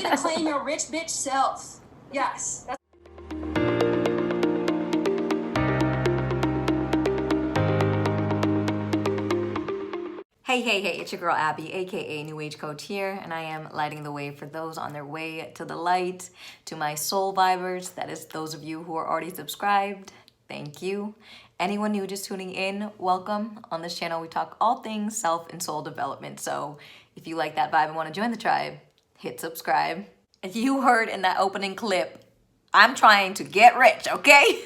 ready to claim your rich bitch self. Yes. Hey, it's your girl Abby, aka New Age Coach here, and I am lighting the way for those on their way to the light, to my soul vibers, that is those of you who are already subscribed, thank you. Anyone new just tuning in, welcome. On this channel we talk all things self and soul development, so if you like that vibe and want to join the tribe, hit subscribe. As you heard in that opening clip, I'm trying to get rich, okay?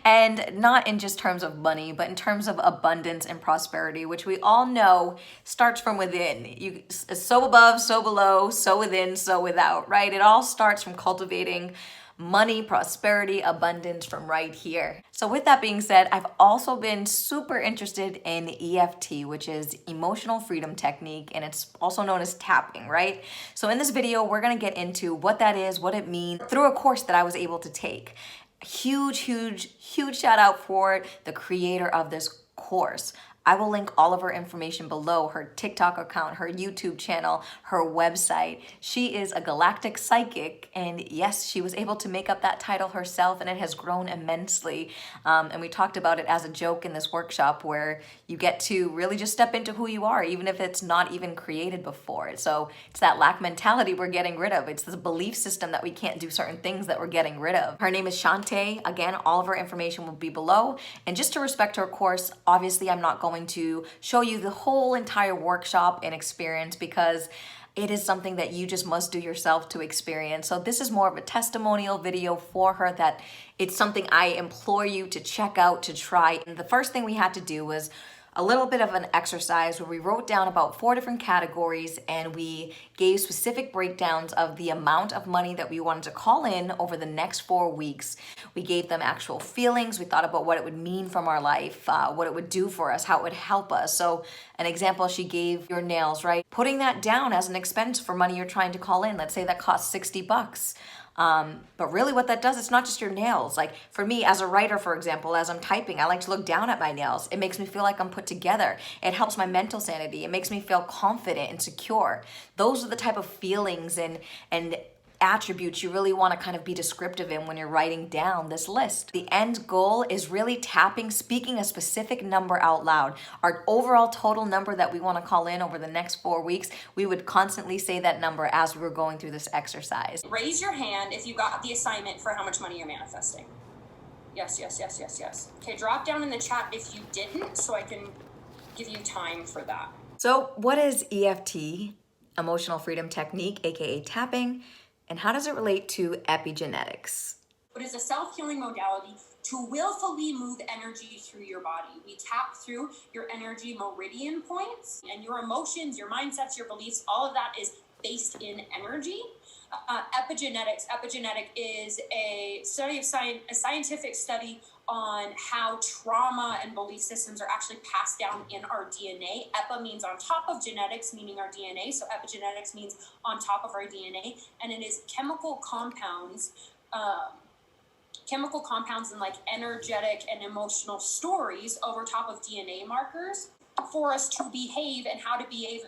And not in just terms of money, but in terms of abundance and prosperity, which we all know starts from within. You so above, so below, so within, so without, right? It all starts from cultivating money, prosperity, abundance from right here. So with that being said, I've also been super interested in EFT, which is Emotional Freedom Technique, and it's also known as tapping, right? So in this video, we're gonna get into what that is, what it means, through a course that I was able to take. Huge shout out for the creator of this course. I will link all of her information below, her TikTok account, her YouTube channel, her website. She is a galactic psychic, and yes, she was able to make up that title herself, and it has grown immensely. And we talked about it as a joke in this workshop where you get to really just step into who you are, even if it's not even created before. So it's that lack mentality we're getting rid of. It's this belief system that we can't do certain things that we're getting rid of. Her name is Shante. Again, all of her information will be below. And just to respect her course, obviously I'm not going to show you the whole entire workshop and experience because it is something that you just must do yourself to experience. So this is more of a testimonial video for her, that it's something I implore you to check out, to try. And the first thing we had to do was a little bit of an exercise where we wrote down about 4 different categories, and we gave specific breakdowns of the amount of money that we wanted to call in over the next 4 weeks. We gave them actual feelings. We thought about what it would mean from our life, what it would do for us, how it would help us. So an example, she gave your nails, right? Putting that down as an expense for money you're trying to call in. Let's say that costs 60 bucks. But really what that does, it's not just your nails. Like for me as a writer, for example, as I'm typing, I like to look down at my nails. It makes me feel like I'm put together. It helps my mental sanity. It makes me feel confident and secure. Those are the type of feelings and attributes you really want to kind of be descriptive in when you're writing down this list. The end goal is really tapping, speaking a specific number out loud. Our overall total number that we want to call in over the next 4 weeks, we would constantly say that number as we were going through this exercise. Raise your hand if you got the assignment for how much money you're manifesting. Yes. Okay, drop down in the chat if you didn't, so I can give you time for that. So what is EFT, Emotional Freedom Technique, aka tapping? And how does it relate to epigenetics? It is a self-healing modality to willfully move energy through your body. We tap through your energy meridian points, and your emotions, your mindsets, your beliefs, all of that is based in energy. Epigenetic is a study of science, a scientific study on how trauma and belief systems are actually passed down in our DNA. Epi means on top of genetics, meaning our DNA. So epigenetics means on top of our DNA. And it is chemical compounds and like energetic and emotional stories over top of DNA markers for us to behave and how to behave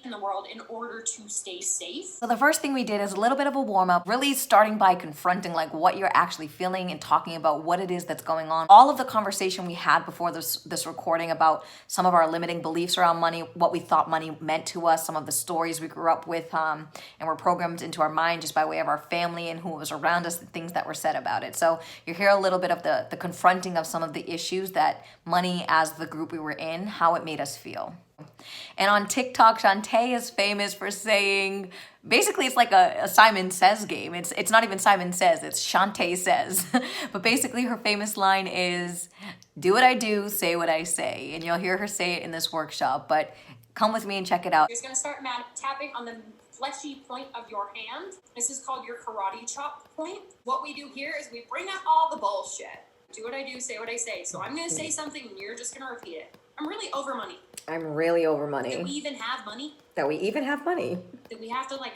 in the world in order to stay safe. So the first thing we did is a little bit of a warm up, really starting by confronting like what you're actually feeling and talking about what it is that's going on. All of the conversation we had before this recording about some of our limiting beliefs around money, what we thought money meant to us, some of the stories we grew up with and were programmed into our mind just by way of our family and who was around us, the things that were said about it. So you hear a little bit of the confronting of some of the issues that money as the group we were in, how it made us feel. And on TikTok, Shante is famous for saying, basically it's like a Simon Says game. It's not even Simon Says, it's Shante Says. But basically her famous line is, do what I do, say what I say. And you'll hear her say it in this workshop, but come with me and check it out. You're just gonna start tapping on the fleshy point of your hand. This is called your karate chop point. What we do here is we bring up all the bullshit. Do what I do, say what I say. So I'm gonna say something and you're just gonna repeat it. I'm really over money. I'm really over money. That we even have money. That we even have money. That we have to like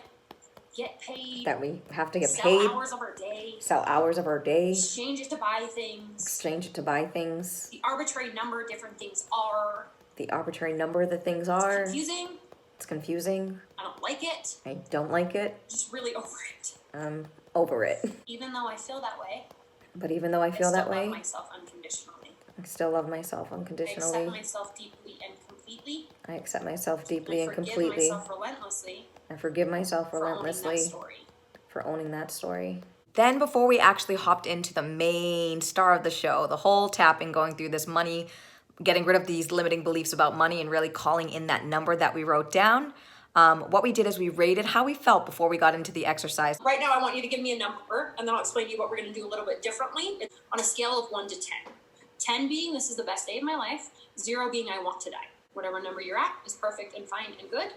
get paid. That we have to get sell paid. Sell hours of our day. Sell hours of our day. Exchange it to buy things. Exchange it to buy things. The arbitrary number of different things are. The arbitrary number of the things are. It's confusing. It's confusing. I don't like it. I don't like it. Just really over it. I'm over it. Even though I feel that way. But even though I feel that way, I still love myself unconditionally. I still love myself unconditionally. I accept myself deeply and completely. I accept myself deeply and completely. I forgive myself relentlessly. I forgive myself relentlessly for owning that story. Then before we actually hopped into the main star of the show, the whole tapping, going through this money, getting rid of these limiting beliefs about money and really calling in that number that we wrote down, what we did is we rated how we felt before we got into the exercise. Right now I want you to give me a number, and then I'll explain to you what we're going to do a little bit differently. It's on a scale of 1 to 10. 10 being this is the best day of my life, 0 being I want to die. Whatever number you're at is perfect and fine and good.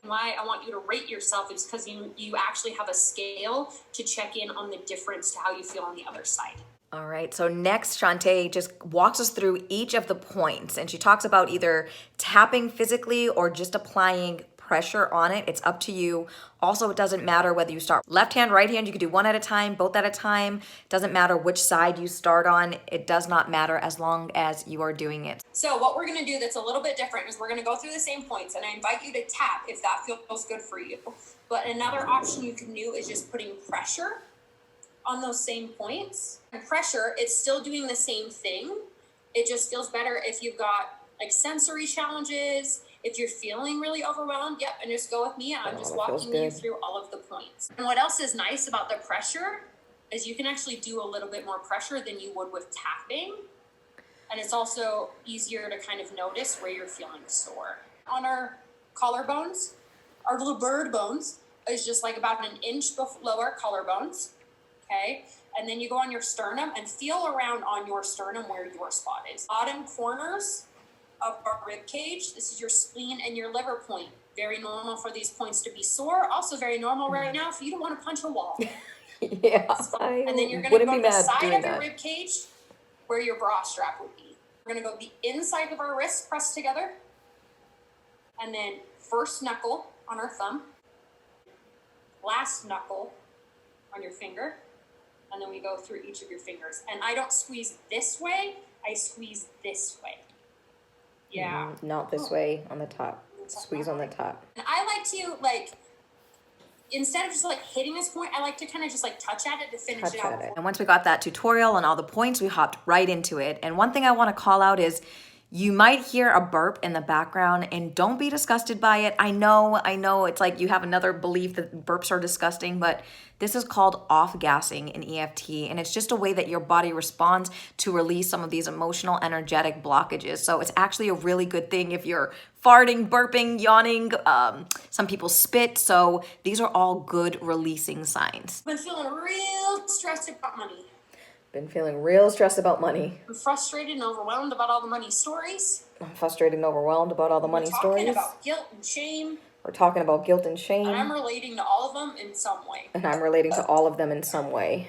Why I want you to rate yourself is because you actually have a scale to check in on the difference to how you feel on the other side. All right, so next Shante just walks us through each of the points, and she talks about either tapping physically or just applying pressure on it. It's up to you. Also, it doesn't matter whether you start left hand, right hand. You can do one at a time, both at a time. It doesn't matter which side you start on. It does not matter as long as you are doing it. So what we're going to do that's a little bit different is we're going to go through the same points, and I invite you to tap if that feels good for you. But another option you can do is just putting pressure on those same points. And pressure, it's still doing the same thing. It just feels better if you've got like sensory challenges, if you're feeling really overwhelmed, yep, and just go with me. I'm just walking you through all of the points. And what else is nice about the pressure is you can actually do a little bit more pressure than you would with tapping. And it's also easier to kind of notice where you're feeling sore. On our collarbones, our little bird bones is just like about an inch below our collarbones, okay? And then you go on your sternum and feel around on your sternum where your spot is. Bottom corners of our rib cage, this is your spleen and your liver point. Very normal for these points to be sore. Also very normal right now for you to want to punch a wall. Yeah, and then you're going to go to the side of your rib cage where your bra strap would be. We're going to go the inside of our wrist pressed together. And then first knuckle on our thumb. Last knuckle on your finger. And then we go through each of your fingers. And I don't squeeze this way. I squeeze this way. Yeah. Not this way on the top. Squeeze on the top. And I like to, like, instead of just like hitting this point, I like to kind of just like touch at it to finish it out. And once we got that tutorial and all the points, we hopped right into it. And one thing I want to call out is you might hear a burp in the background, and don't be disgusted by it. I know it's like you have another belief that burps are disgusting, but this is called off-gassing in EFT, and it's just a way that your body responds to release some of these emotional, energetic blockages. So it's actually a really good thing if you're farting, burping, yawning. Some people spit, so these are all good releasing signs. I've been feeling real stressed about money. Been feeling real stressed about money. I'm frustrated and overwhelmed about all the money stories. I'm frustrated and overwhelmed about all the money stories. We're talking about guilt and shame. We're talking about guilt and shame. And I'm relating to all of them in some way. And I'm relating to all of them in some way.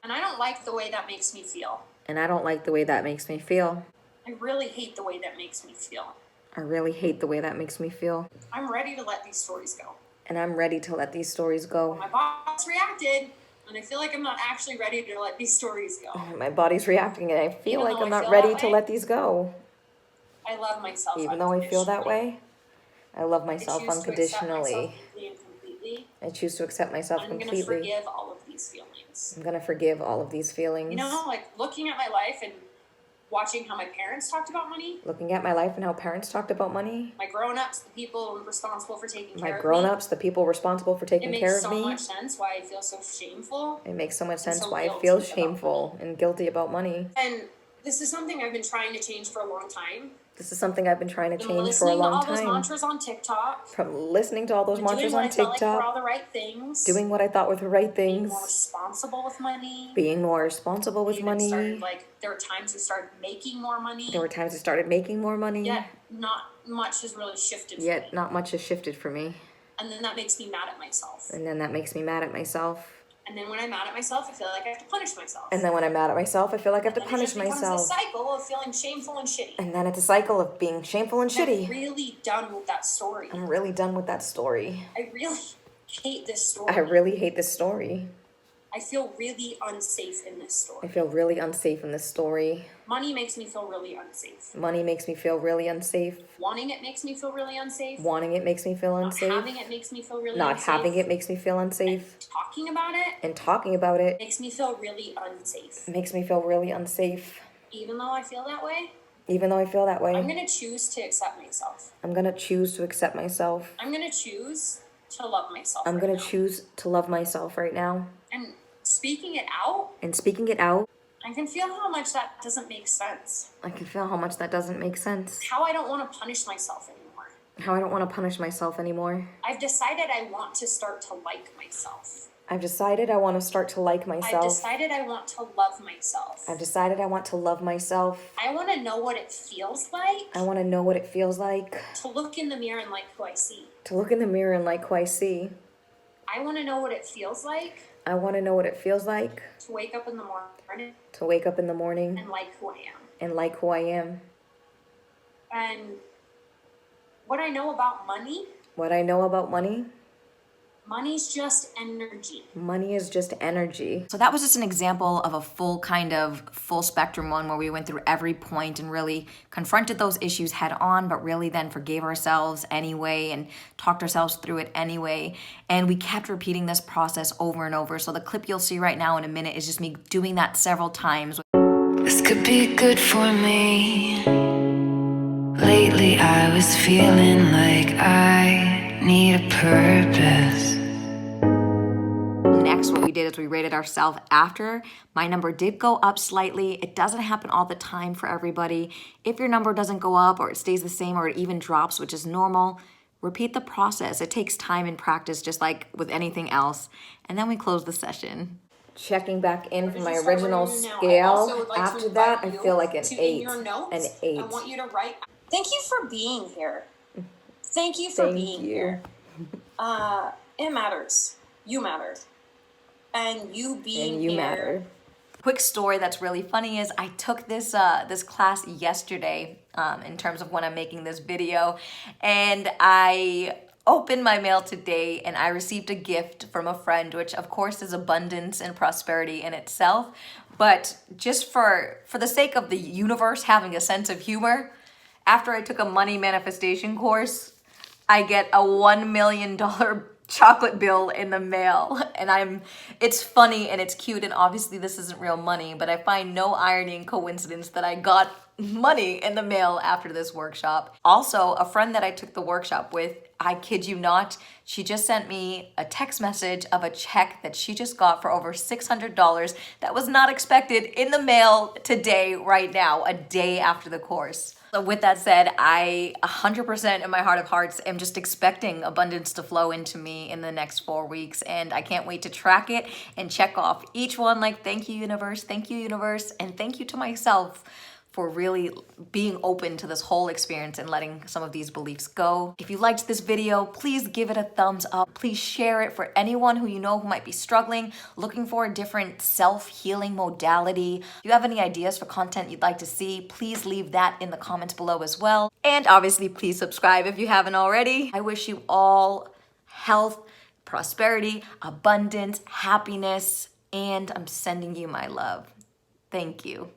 And I don't like the way that makes me feel. And I don't like the way that makes me feel. I really hate the way that makes me feel. I really hate the way that makes me feel. I'm ready to let these stories go. And I'm ready to let these stories go. My boss reacted. And I feel like I'm not actually ready to let these stories go. My body's reacting, and I feel like I'm not ready to let these go. I love myself. Even though I feel that way, I love myself unconditionally. I choose to accept myself completely. I'm going to forgive all of these feelings. I'm going to forgive all of these feelings. You know, like looking at my life and watching how my parents talked about money. Looking at my life and how parents talked about money. My grown-ups, the people responsible for taking care of me. My grown-ups, the people responsible for taking care of me. It makes so much sense why I feel so shameful. It makes so much sense why I feel shameful and guilty about money. And this is something I've been trying to change for a long time. This is something I've been trying to change for a long time. Listening to all those mantras on TikTok. From listening to all those mantras on TikTok. Doing what I felt like were all the right things. Doing what I thought were the right things. Being more responsible with money. Being more responsible with money. There were times I started making more money. There were times I started making more money. Yet not much has really shifted for me. Yet not much has shifted for me. And then that makes me mad at myself. And then that makes me mad at myself. And then when I'm mad at myself, I feel like I have to punish myself. And then when I'm mad at myself, I feel like I have to punish myself. It's a cycle of feeling shameful and shitty. And then it's a cycle of being shameful and shitty. I'm really done with that story. I'm really done with that story. I really hate this story. I really hate this story. I feel really unsafe in this story. I feel really unsafe in this story. Money makes me feel really unsafe. Money makes me feel really unsafe. Wanting it makes me feel really unsafe. Wanting it makes me feel unsafe. Not having it makes me feel really Not unsafe. having it makes me feel unsafe. And talking about it. And talking about it makes me feel really unsafe. Makes me feel really unsafe. Even though I feel that way. Even though I feel that way. I'm gonna choose to accept myself. I'm gonna choose to accept myself. I'm gonna choose to love myself. I'm gonna choose to love myself right now. And speaking it out. And speaking it out. I can feel how much that doesn't make sense. I can feel how much that doesn't make sense. How I don't want to punish myself anymore. How I don't want to punish myself anymore. I've decided I want to start to like myself. I've decided I want to start to like myself. I've decided I want to love myself. I've decided I want to love myself. I want to know what it feels like. I want to know what it feels like. To look in the mirror and like who I see. To look in the mirror and like who I see. I want to know what it feels like. I want to know what it feels like. To wake up in the morning. To wake up in the morning. And like who I am. And like who I am. And what I know about money. What I know about money. Money's just energy. Money is just energy. So that was just an example of a full spectrum one where we went through every point and really confronted those issues head on, but really then forgave ourselves anyway and talked ourselves through it anyway. And we kept repeating this process over and over. So the clip you'll see right now in a minute is just me doing that several times. This could be good for me. Lately I was feeling like I need a purpose. Next, what we did is we rated ourselves after. My number did go up slightly. It doesn't happen all the time for everybody. If your number doesn't go up or it stays the same or it even drops, which is normal, repeat the process. It takes time and practice just like with anything else. And then we close the session. Checking back in from my original scale. After that, I feel like an 8. An 8. I want you to write. Thank you for being here. Thank you for being here. It matters. You mattered. And you being here. Matter. Quick story that's really funny is I took this this class yesterday in terms of when I'm making this video, and I opened my mail today and I received a gift from a friend, which of course is abundance and prosperity in itself, but just for the sake of the universe having a sense of humor, after I took a money manifestation course, I get a $1 million chocolate bill in the mail, and it's funny and it's cute, and obviously this isn't real money, but I find no irony and coincidence that I got money in the mail after this workshop. Also, a friend that I took the workshop with, I kid you not, she just sent me a text message of a check that she just got for over $600 that was not expected in the mail today, right now, a day after the course. So with that said, I 100% in my heart of hearts am just expecting abundance to flow into me in the next 4 weeks, and I can't wait to track it and check off each one like thank you universe, and thank you to myself for really being open to this whole experience and letting some of these beliefs go. If you liked this video, please give it a thumbs up. Please share it for anyone who you know who might be struggling, looking for a different self-healing modality. If you have any ideas for content you'd like to see, please leave that in the comments below as well. And obviously, please subscribe if you haven't already. I wish you all health, prosperity, abundance, happiness, and I'm sending you my love. Thank you.